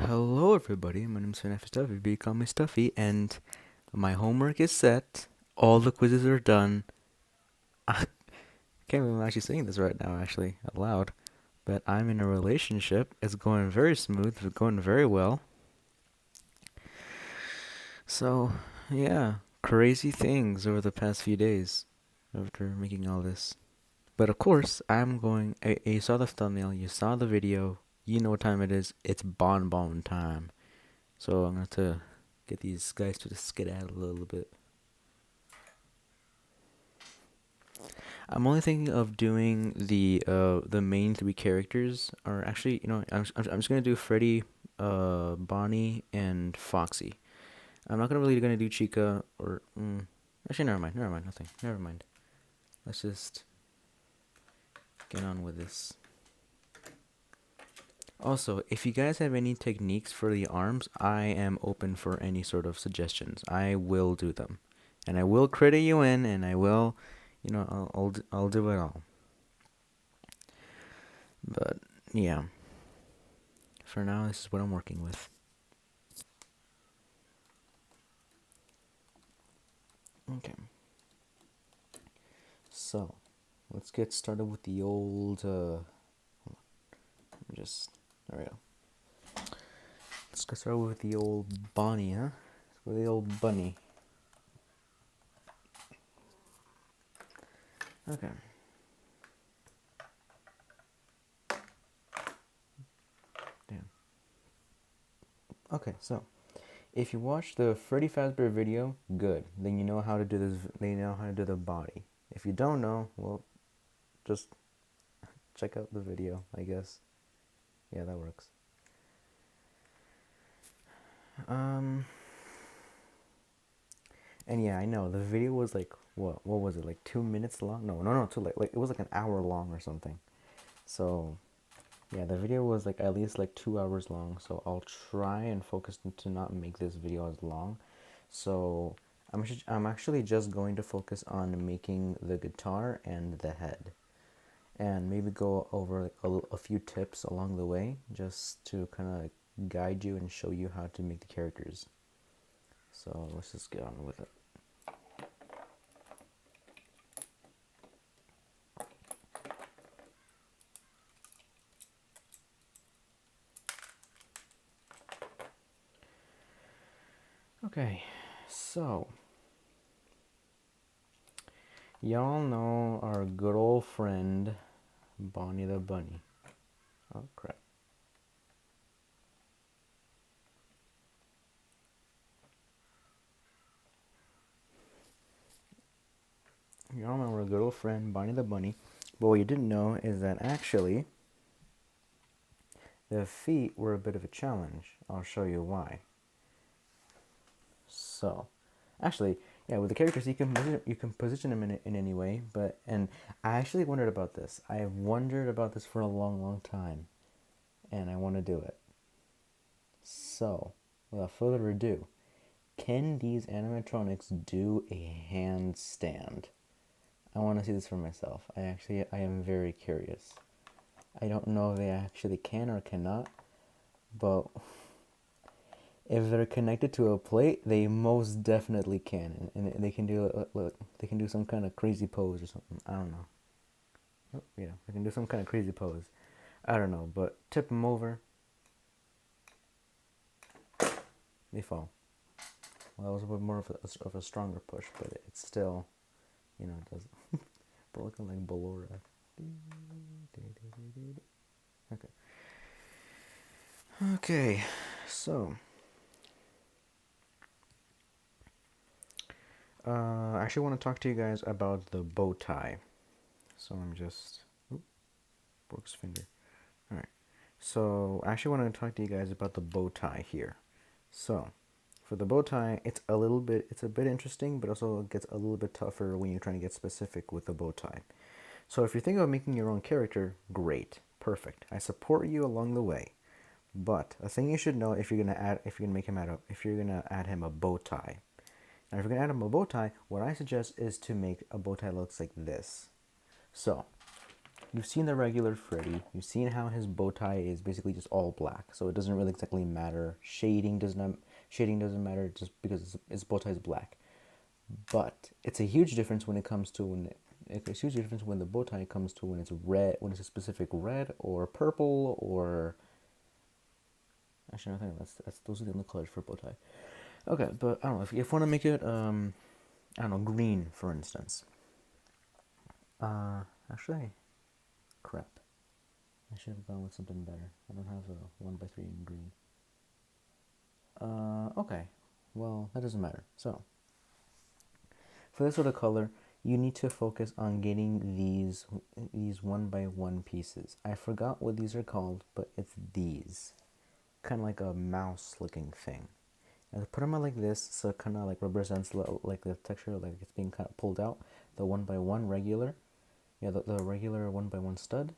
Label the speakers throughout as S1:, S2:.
S1: Hello, everybody. My name is Fanafi Stuffy. You call me Stuffy, and my homework is set. All the quizzes are done. I can't believe I'm actually saying this right now, actually, out loud. But I'm in a relationship. It's going very smooth. It's going very well. So, yeah, crazy things over the past few days after making all this. But of course, I'm going. You saw the thumbnail. You saw the video. You know what time it is. It's bonbon time. So I'm going to get these guys to skedaddle a little bit. I'm only thinking of doing the main three characters. Or actually, I'm just gonna do Freddy, Bonnie, and Foxy. I'm not gonna do Chica or actually never mind, nothing, never mind. Let's just get on with this. Also, if you guys have any techniques for the arms, I am open for any sort of suggestions. I will do them, and I will credit you in, and I will, I'll do it all. But yeah, for now, this is what I'm working with. Okay, so let's get started with the old. Just there we go. Let's get started with the old Bonnie, huh? With the old bunny. Okay. Damn. Okay, so if you watch the Freddy Fazbear video, good. Then you know how to do this. They know how to do the body. If you don't know, well, just check out the video, I guess. Yeah, that works. Um, and yeah, I know the video was like what was it, like 2 minutes long? No, too late. Like it was like an hour long or something. So yeah, the video was like at least like 2 hours long. So I'll try and focus to not make this video as long. So I'm actually just going to focus on making the guitar and the head, and maybe go over like a few tips along the way, just to kind of like guide you and show you how to make the characters. So let's just get on with it. Okay, so y'all know our good old friend Bonnie the Bunny. Oh crap. Y'all know our good old friend Bonnie the Bunny. But what you didn't know is that actually the feet were a bit of a challenge. I'll show you why. So, actually, yeah, with the characters you can position them in any way. And I actually wondered about this. I have wondered about this for a long time, and I want to do it. So, without further ado, can these animatronics do a handstand? I want to see this for myself. I am very curious. I don't know if they actually can or cannot, but if they're connected to a plate, they most definitely can, and they can do look, they can do some kind of crazy pose or something. I don't know. Oh, yeah, they can do some kind of crazy pose. I don't know, but tip them over, they fall. Well, that was a bit more of a stronger push, but it's still, it does. But looking like Ballora. Okay. Okay, so I actually want to talk to you guys about the bow tie. So I'm just, oop, broke his finger. All right. So I actually want to talk to you guys about the bow tie here. So for the bow tie, it's a bit interesting, but also gets a little bit tougher when you're trying to get specific with the bow tie. So if you're thinking of making your own character, great, perfect. I support you along the way. But a thing you should know if you're gonna make him if you're gonna add him a bow tie. Now, if you're gonna add him a bow tie, what I suggest is to make a bow tie that looks like this. So you've seen the regular Freddy. You've seen how his bow tie is basically just all black, so it doesn't really exactly matter. Shading doesn't matter just because his bow tie is black. But it's a huge difference when it comes to it's a huge difference when the bow tie comes to when it's red, when it's a specific red or purple or actually I think that's those are the only colors for bow tie. Okay, but I don't know if you want to make it I don't know, green for instance. Actually, crap. I should have gone with something better. I don't have a 1x3 in green. Okay. Well, that doesn't matter. So, for this sort of color, you need to focus on getting these 1x1 pieces. I forgot what these are called, but it's these. Kind of like a mouse looking thing. And I put them out like this, so it kind of like represents like the texture, like it's being kind of pulled out. The 1x1 regular, yeah, the regular 1x1 stud.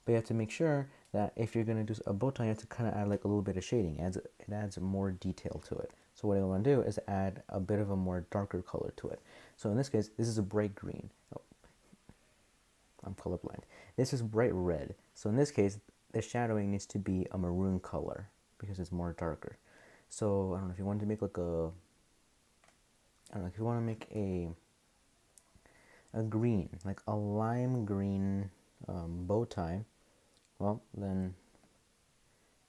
S1: But you have to make sure that if you're going to do a bow tie, you have to kind of add like a little bit of shading. It adds more detail to it. So what I want to do is add a bit of a more darker color to it. So in this case, this is a bright green. Oh, I'm colorblind. This is bright red. So in this case, the shadowing needs to be a maroon color because it's more darker. So I don't know if you want to make like I don't know if you want to make a green, like a lime green bow tie. Well, then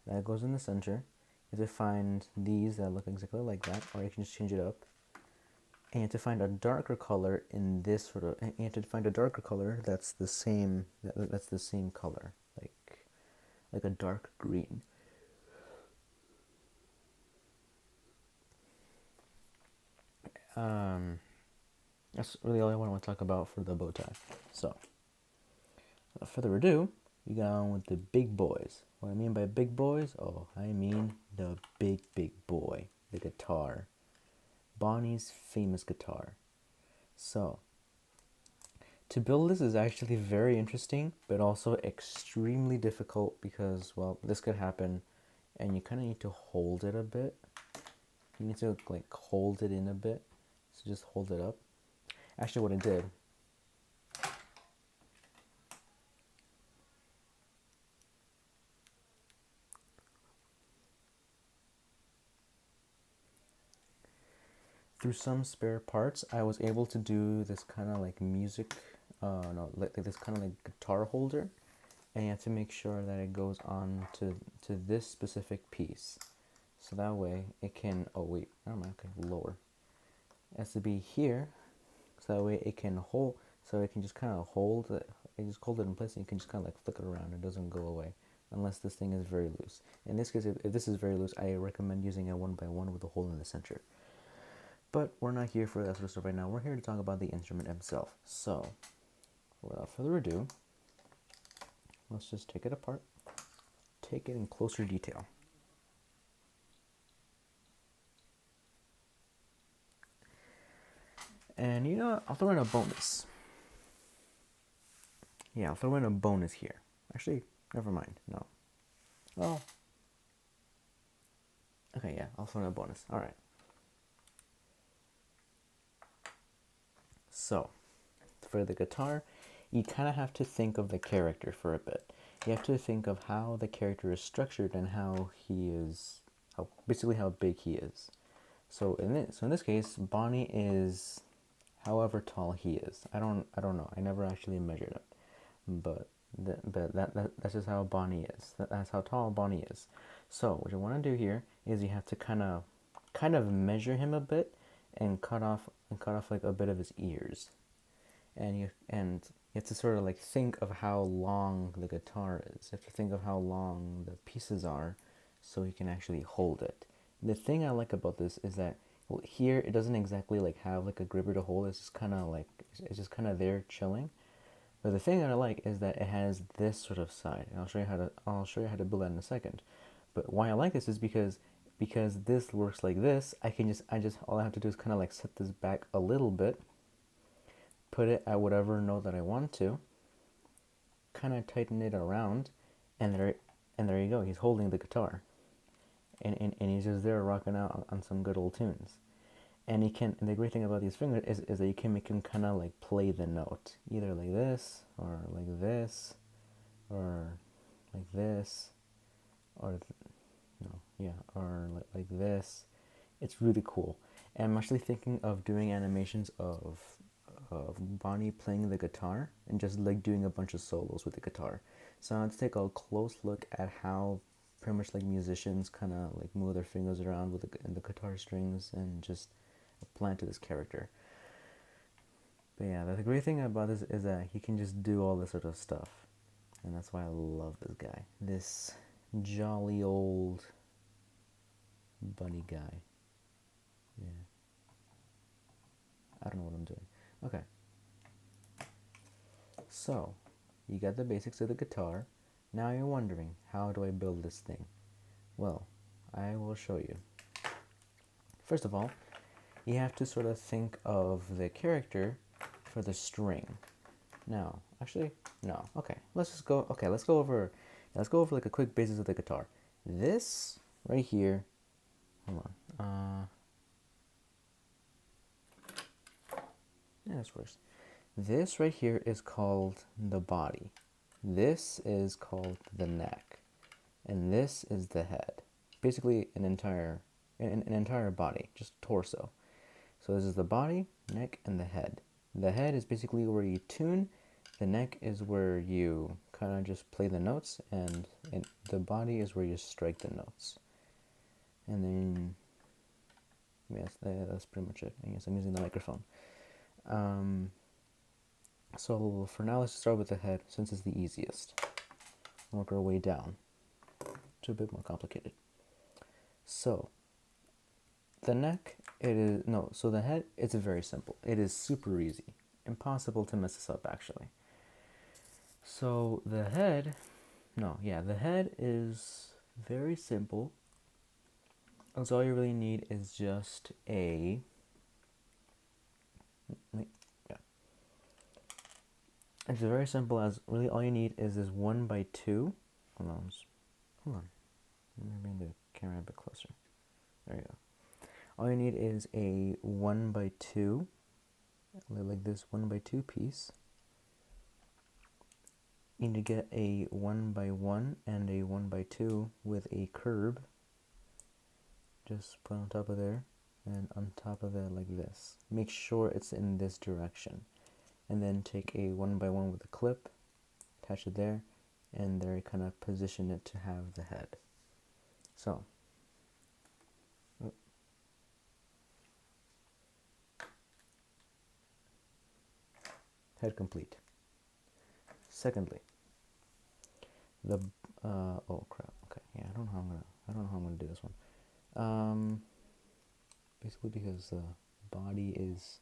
S1: that goes in the center. You have to find these that look exactly like that, or you can just change it up. And you have to find a darker color in this sort of. And you have to find a darker color that's the same. That's the same color, like a dark green. That's really all I want to talk about for the bow tie. So, without further ado, we go on with the big boys. What I mean by big boys? Oh, I mean the big boy, the guitar. Bonnie's famous guitar. So, to build this is actually very interesting, but also extremely difficult because, well, this could happen and you kind of need to hold it a bit. You need to like hold it in a bit. So just hold it up. Actually, what I did, through some spare parts, I was able to do this kind of like music, no, like this kind of like guitar holder, and you have to make sure that it goes on to this specific piece, so that way it can. Oh wait, I'm not gonna lower. It has to be here, so that way it can hold. So it can just kind of hold it. You just hold it in place, and you can just kind of like flick it around. It doesn't go away unless this thing is very loose. In this case, if this is very loose, I recommend using a 1x1 with a hole in the center. But we're not here for that sort of stuff right now. We're here to talk about the instrument itself. So, without further ado, let's just take it apart, take it in closer detail. And you know what? I'll throw in a bonus. Yeah, I'll throw in a bonus here. Actually, never mind. No. Well, okay, yeah, I'll throw in a bonus. All right. So, for the guitar, you kind of have to think of the character for a bit. You have to think of how the character is structured and how he is, basically how big he is. So in this case, Bonnie is however tall he is. I don't know. I never actually measured it, but that's just how Bonnie is. That's how tall Bonnie is. So what you want to do here is you have to kind of measure him a bit and cut off like a bit of his ears, and you have to sort of like think of how long the guitar is. You have to think of how long the pieces are, so you can actually hold it. The thing I like about this is that, well, here it doesn't exactly like have like a gripper to hold. It's just kind of like it's just kind of there chilling. But the thing that I like is that it has this sort of side, and I'll show you how to build that in a second. But why I like this is because this works like this. I just all I have to do is kind of like set this back a little bit, put it at whatever note that I want to, kind of tighten it around, and there you go. He's holding the guitar, and he's just there rocking out on some good old tunes. And the great thing about these fingers is that you can make him kind of like play the note, either like this, or like this, or like this, or no, yeah, or like this. It's really cool. And I'm actually thinking of doing animations of Bonnie playing the guitar and just like doing a bunch of solos with the guitar. So let's take a close look at how pretty much like musicians kind of like move their fingers around with the guitar strings and just apply to this character. But yeah, the great thing about this is that he can just do all this sort of stuff, and that's why I love this guy. This jolly old bunny guy. Yeah, I don't know what I'm doing. Okay, so you got the basics of the guitar. Now you're wondering, how do I build this thing? Well, I will show you. First of all, you have to sort of think of the character for the string. Now, actually, no. Okay, let's just go. Okay, let's go over like a quick basis of the guitar. This right here. Hold on. Yeah, this works. This right here is called the body. This is called the neck, and this is the head. Basically, an entire body, just torso. So this is the body, neck, and the head. The head is basically where you tune. The neck is where you kind of just play the notes, and the body is where you strike the notes. And then, yes, that's pretty much it. I guess I'm using the microphone. So for now, let's start with the head, since it's the easiest. Work our way down. It's a bit more complicated. So the neck, so the head, it's very simple. It is super easy. Impossible to mess this up, actually. So the head is very simple. So all you really need is just it's very simple, as really all you need is this 1x2. Hold on. Let me bring the camera a bit closer. There you go. All you need is a 1x2, like this 1x2 piece. You need to get a 1x1 and a 1x2 with a curb. Just put on top of there, and on top of it like this. Make sure it's in this direction. And then take a 1x1 with a clip, attach it there, and there kind of position it to have the head. So, head complete. Secondly, the oh crap. Okay, yeah, I don't know how I'm gonna do this one. Basically because the body is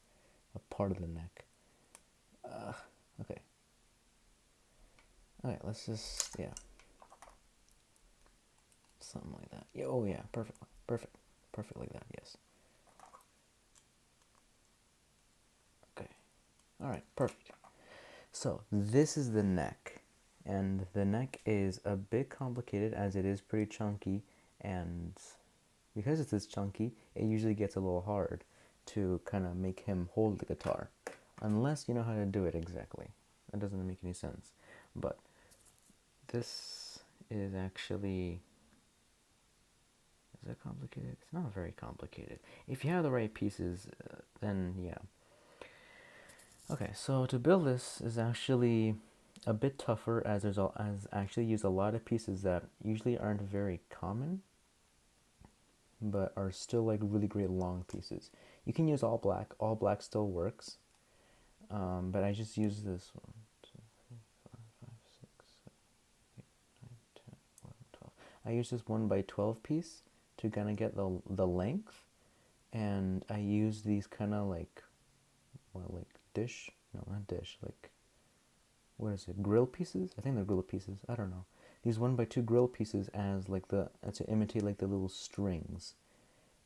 S1: a part of the neck. Okay. Okay, let's just something like that. Yeah, oh yeah, perfect, perfect like that. Yes. Okay. All right, perfect. So this is the neck, and the neck is a bit complicated as it is pretty chunky, and because it's this chunky, it usually gets a little hard to kind of make him hold the guitar, unless you know how to do it exactly. That doesn't make any sense. But this is actually, is it complicated? It's not very complicated. If you have the right pieces, then yeah. Okay, so to build this is actually a bit tougher, as as I actually use a lot of pieces that usually aren't very common, but are still like really great long pieces. You can use all black. All black still works, but I just use this one. 2, 3, 4, 5, 6, 7, 8, 9, 10, 11, 12. I use this 1x12 piece to kind of get the length, and I use these kind of like, like dish? No, not dish. Like, what is it? Grill pieces? I think they're grill pieces. I don't know. These 1x2 grill pieces as like to imitate like the little strings,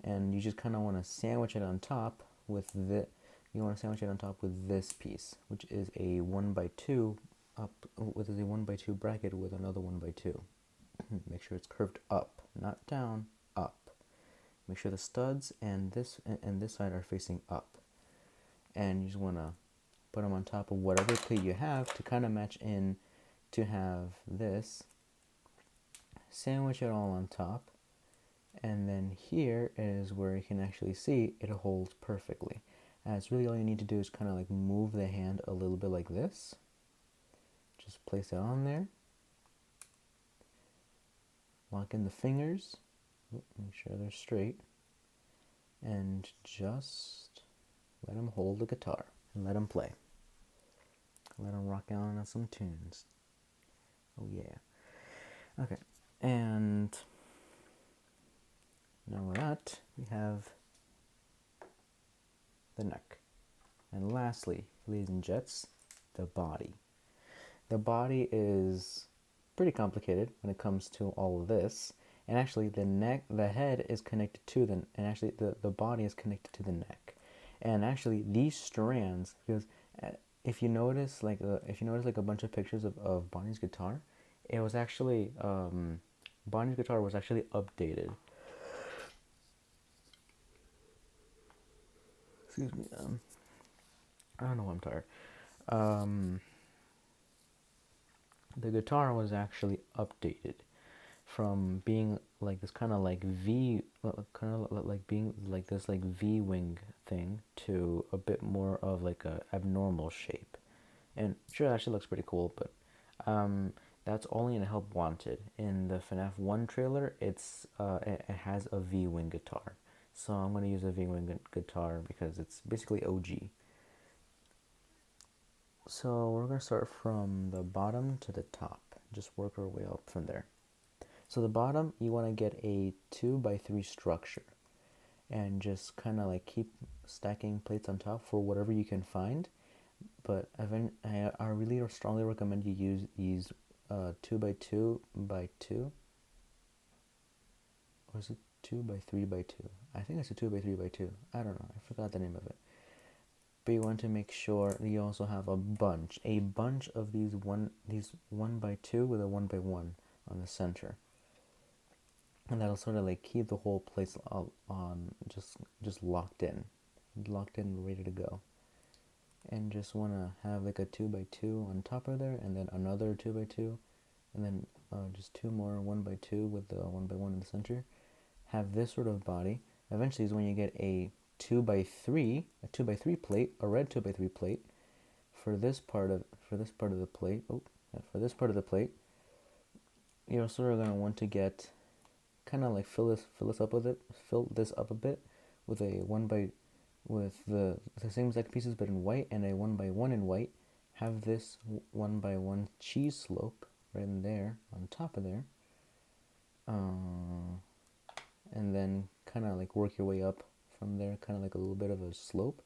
S1: and you just kind of want to sandwich it on top with the. You want to sandwich it on top with this piece, which is a 1x2 up, which is a 1x2 bracket with another 1x2. Make sure it's curved up, not down, up. make sure the studs and this side are facing up, and you just want to put them on top of whatever plate you have to kind of match in to have this. Sandwich it all on top, and then here is where you can actually see it holds perfectly. And it's really all you need to do is kind of like move the hand a little bit like this. Just place it on there. Lock in the fingers. Make sure they're straight. And just let him hold the guitar and let him play. Let him rock out on some tunes. Oh yeah. Okay. And now with that, we have the neck. And lastly, ladies and gents, the body. The body is pretty complicated when it comes to all of this. And actually the head is connected to the body is connected to the neck. And actually these strands, because if you notice like a bunch of pictures of Bonnie's guitar, it was actually, Bonnie's guitar was actually updated. Excuse me, I don't know why I'm tired. The guitar was actually updated from being like this kind of like V, kind of like being like this like V wing thing to a bit more of like a abnormal shape. And sure, that actually looks pretty cool, but that's only in Help Wanted. In the FNAF 1 trailer, it has a V wing guitar. So I'm going to use a V wing guitar because it's basically OG. So we're going to start from the bottom to the top. Just work our way up from there. So the bottom, you want to get a 2x3 structure. And just kind of like keep stacking plates on top for whatever you can find. But I really strongly recommend you use these 2x2 by 2. Or is it 2x3 by 2? I think it's a 2x3 by 2. I don't know. I forgot the name of it. But you want to make sure that you also have a bunch of these 1x2 with a 1x1 on the center, and that'll sort of like keep the whole place on just locked in, ready to go. And just want to have like a 2x2 on top of there, and then another 2x2, and then just two more 1x2 with the 1x1 in the center. Have this sort of body. Eventually is when you get a 2x3 plate, a red 2x3 plate for this part of the plate. For this part of the plate, you're sort of gonna want to get kind of like fill this up a bit with the same exact pieces but in white, and a 1x1 in white. Have this 1x1 cheese slope right in there on top of there, and then kind of like work your way up from there, kind of like a little bit of a slope.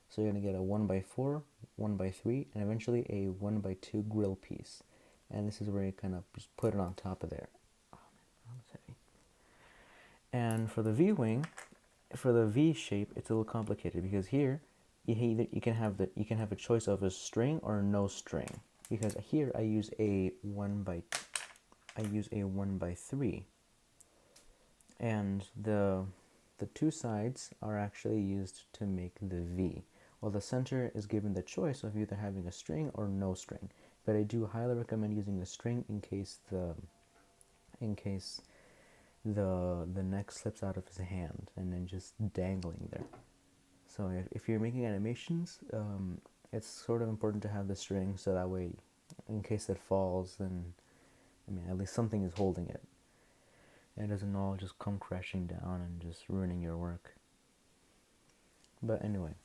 S1: So you're going to get a 1x4, 1x3, and eventually a 1x2 grill piece. And this is where you kind of just put it on top of there. Oh man, that was heavy. And for the V-wing, for the V shape, it's a little complicated because here you can have a choice of a string or no string. Because here I use a 1x3. And the two sides are actually used to make the V, while the center is given the choice of either having a string or no string. But I do highly recommend using a string in case the neck slips out of his hand and then just dangling there. So if you're making animations, it's sort of important to have the string, so that way, in case it falls, then at least something is holding it. And it doesn't all just come crashing down and just ruining your work. But anyway,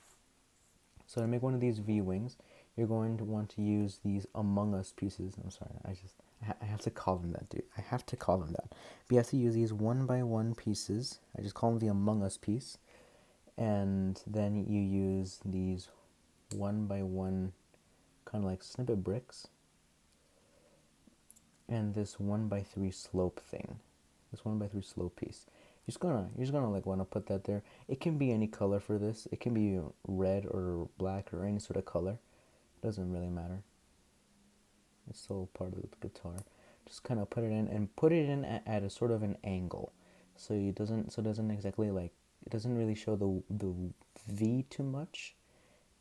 S1: so to make one of these V-wings, you're going to want to use these Among Us pieces. I'm sorry, I have to call them that, dude. I have to call them that. But you have to use these 1x1 pieces. I just call them the Among Us piece. And then you use these 1x1 kind of like snippet bricks. And this 1x3 slope thing. This 1x3 slope piece. You're just gonna like want to put that there. It can be any color for this. It can be red or black or any sort of color. It doesn't really matter. It's still part of the guitar. Just kind of put it in, and put it in at a sort of an angle. so it doesn't exactly like, it doesn't really show the V too much,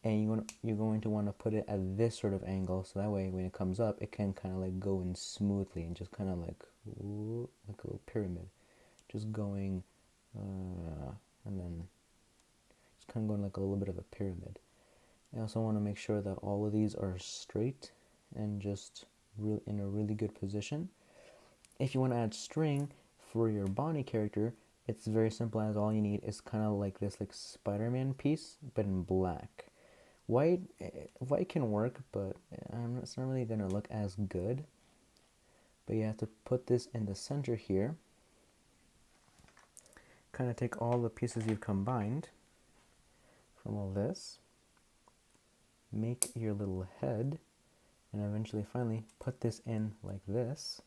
S1: and you're going to want to put it at this sort of angle, so that way when it comes up it can kind of like go in smoothly and just kind of like, ooh, like a little pyramid, just going, and then just kind of going like a little bit of a pyramid. I also want to make sure that all of these are straight and just in a really good position. If you want to add string for your Bonnie character, it's very simple, as all you need is kind of like this like Spider-Man piece, but in black. White can work, but it's not really gonna look as good. But you have to put this in the center here. Kind of take all the pieces you've combined from all this, make your little head, and eventually finally put this in like this.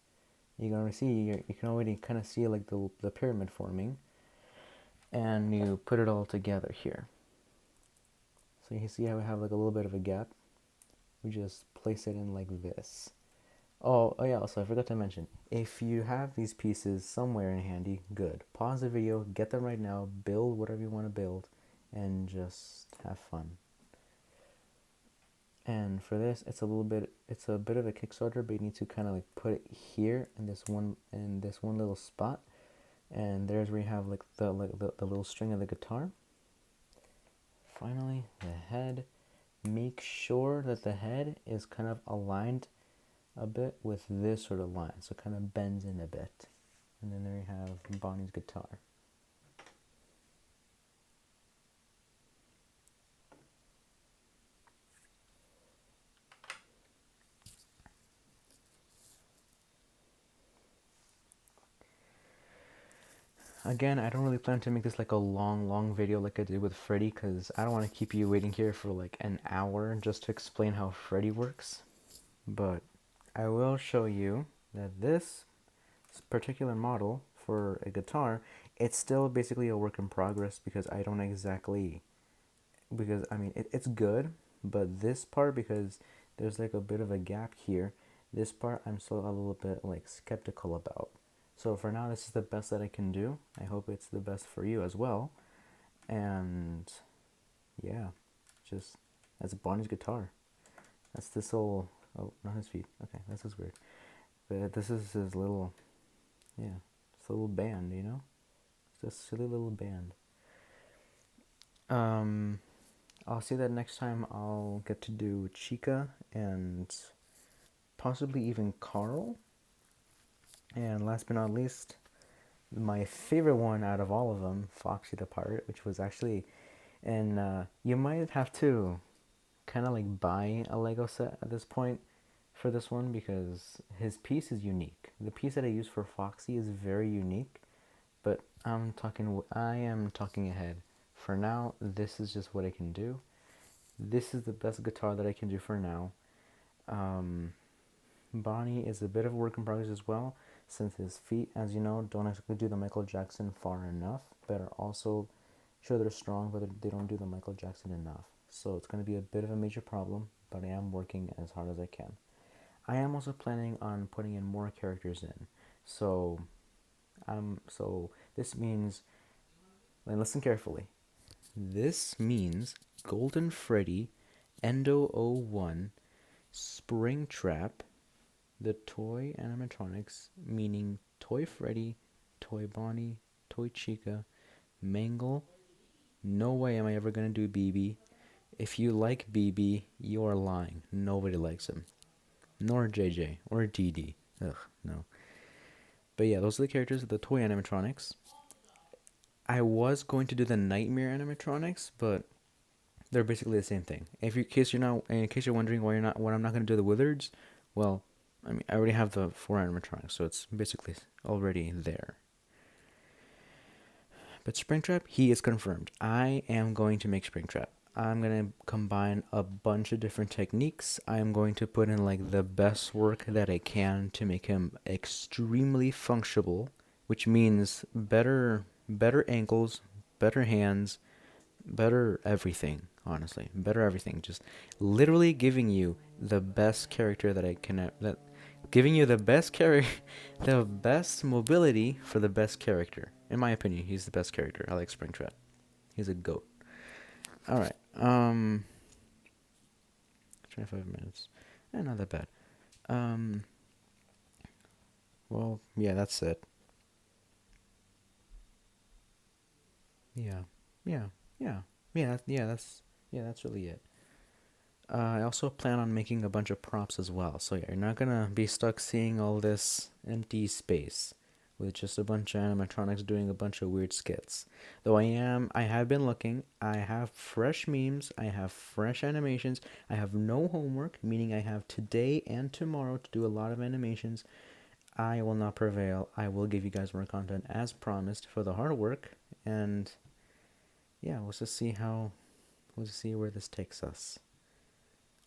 S1: You're gonna see, you can already kind of see like the pyramid forming, and you put it all together here. So you see how we have like a little bit of a gap. We just place it in like this. Oh yeah, also I forgot to mention, if you have these pieces somewhere in handy, good. Pause the video, get them right now, build whatever you want to build, and just have fun. And for this, it's a bit of a Kickstarter, but you need to kind of like put it here in this one little spot, and there's where you have like the little string of the guitar. Finally, the head. Make sure that the head is kind of aligned a bit with this sort of line, so it kind of bends in a bit. And then there you have Bonnie's guitar. Again, I don't really plan to make this like a long video like I did with Freddy, because I don't want to keep you waiting here for like an hour just to explain how Freddy works. But I will show you that this particular model for a guitar, it's still basically a work in progress, because I don't exactly, because I mean it's good, but this part, because there's like a bit of a gap here, this part I'm still a little bit like skeptical about. So for now, this is the best that I can do. I hope it's the best for you as well. And yeah, just that's Bonnie's guitar. That's this little, oh, not his feet. Okay, this is weird. But this is his little, yeah, it's a little band, you know? It's a silly little band. I'll see that next time I'll get to do Chica and possibly even Carl. And last but not least, my favorite one out of all of them, Foxy the Pirate, which was actually, and you might have to kind of like buy a Lego set at this point for this one, because his piece is unique. The piece that I use for Foxy is very unique, but I am talking ahead. For now, this is just what I can do. This is the best guitar that I can do for now. Bonnie is a bit of a work in progress as well, since his feet, as you know, don't actually do the Michael Jackson far enough, but are also sure they're strong, but they don't do the Michael Jackson enough. So it's going to be a bit of a major problem, but I am working as hard as I can. I am also planning on putting in more characters in. So this means, and listen carefully. This means Golden Freddy, Endo01, Springtrap, the toy animatronics, meaning Toy Freddy, Toy Bonnie, Toy Chica, Mangle. No way am I ever gonna do BB. If you like BB, you are lying. Nobody likes him. Nor JJ or DD. Ugh, no. But yeah, those are the characters of the toy animatronics. I was going to do the Nightmare animatronics, but they're basically the same thing. In case you're wondering why I'm not going to do the Wizards, well, I mean, I already have the 4 animatronics, so it's basically already there. But Springtrap, he is confirmed. I am going to make Springtrap. I'm going to combine a bunch of different techniques. I'm going to put in like the best work that I can to make him extremely functional, which means better ankles, better hands, better everything, honestly. Better everything. Just literally giving you the best character that I can, giving you the best the best mobility for the best character. In my opinion, he's the best character. I like Springtrap. He's a goat. All right. 25 minutes. Not that bad. Um. Well, yeah, that's it. Yeah. Yeah. Yeah. That's really it. I also plan on making a bunch of props as well. So yeah, you're not gonna be stuck seeing all this empty space with just a bunch of animatronics doing a bunch of weird skits. Though I have been looking. I have fresh memes. I have fresh animations. I have no homework, meaning I have today and tomorrow to do a lot of animations. I will not prevail. I will give you guys more content as promised for the hard work. And yeah, we'll just see where this takes us.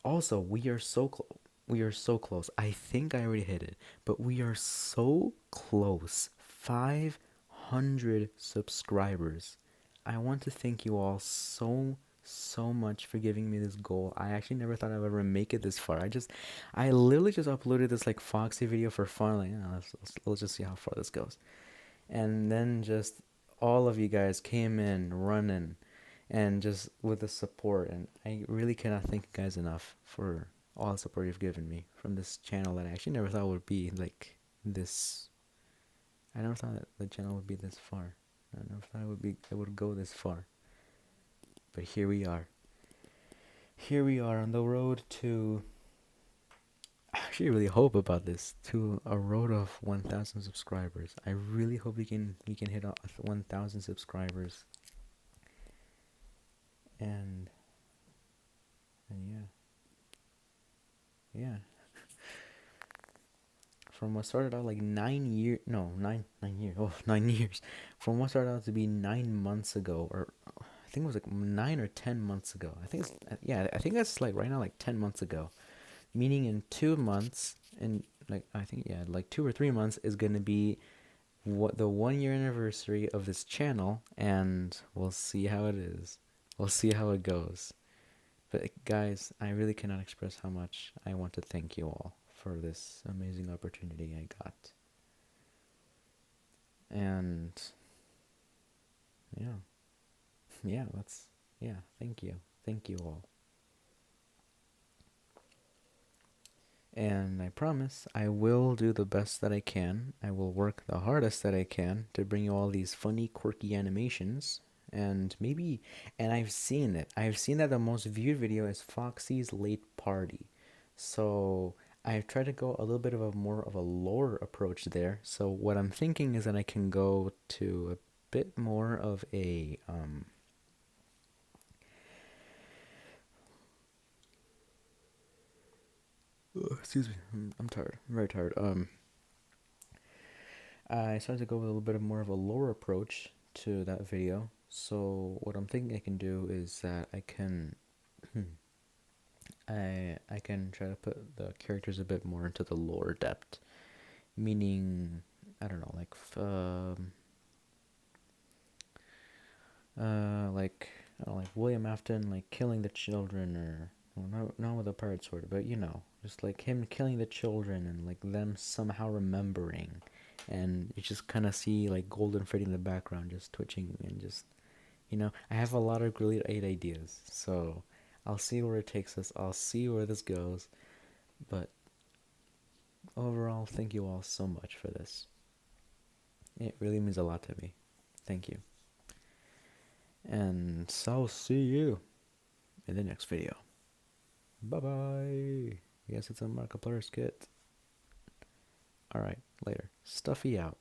S1: Also, we are so close. I think I already hit it, but we are so close. 500 subscribers. I want to thank you all so much for giving me this goal. I actually never thought I'd ever make it this far. I literally just uploaded this like Foxy video for fun. Like, let's just see how far this goes. And then just all of you guys came in running and just with the support, and I really cannot thank you guys enough for all the support you've given me from this channel that I actually never thought would be like this. I never thought that the channel would be this far. I never thought it would go this far. But here we are. Here we are on the road to, I actually really hope about this, to a road of 1,000 subscribers. I really hope we can hit 1,000 subscribers. And yeah. Yeah. From what started out like 9 years, no, 9 years, oh, 9 years. From what started out to be 9 months ago, or I think it was like 9 or 10 months ago. I think yeah, I think that's like right now like 10 months ago. Meaning in 2 months, and like I think yeah, like 2 or 3 months is gonna be what the 1 year anniversary of this channel, and we'll see how it is. We'll see how it goes. But guys, I really cannot express how much I want to thank you all for this amazing opportunity I got. And yeah, yeah, thank you. Thank you all. And I promise I will do the best that I can. I will work the hardest that I can to bring you all these funny, quirky animations. And maybe, and I've seen it. I've seen that the most viewed video is Foxy's Late Party. So I've tried to go a little bit of a more of a lore approach there. So what I'm thinking is that I can go to a bit more of a excuse me, I'm tired. I'm very tired. I started to go with a little bit of more of a lore approach to that video. So what I'm thinking I can do is that I can I can try to put the characters a bit more into the lore depth, meaning I don't know, like I don't know, like William Afton like killing the children, or well, not with a pirate sword, but just like him killing the children and like them somehow remembering, and you just kind of see like Golden Freddy in the background just twitching, and just I have a lot of great ideas, so I'll see where it takes us. I'll see where this goes. But overall, thank you all so much for this. It really means a lot to me. Thank you. And so I'll see you in the next video. Bye bye. Yes, it's a Markiplier skit. Alright, later. Stuffy out.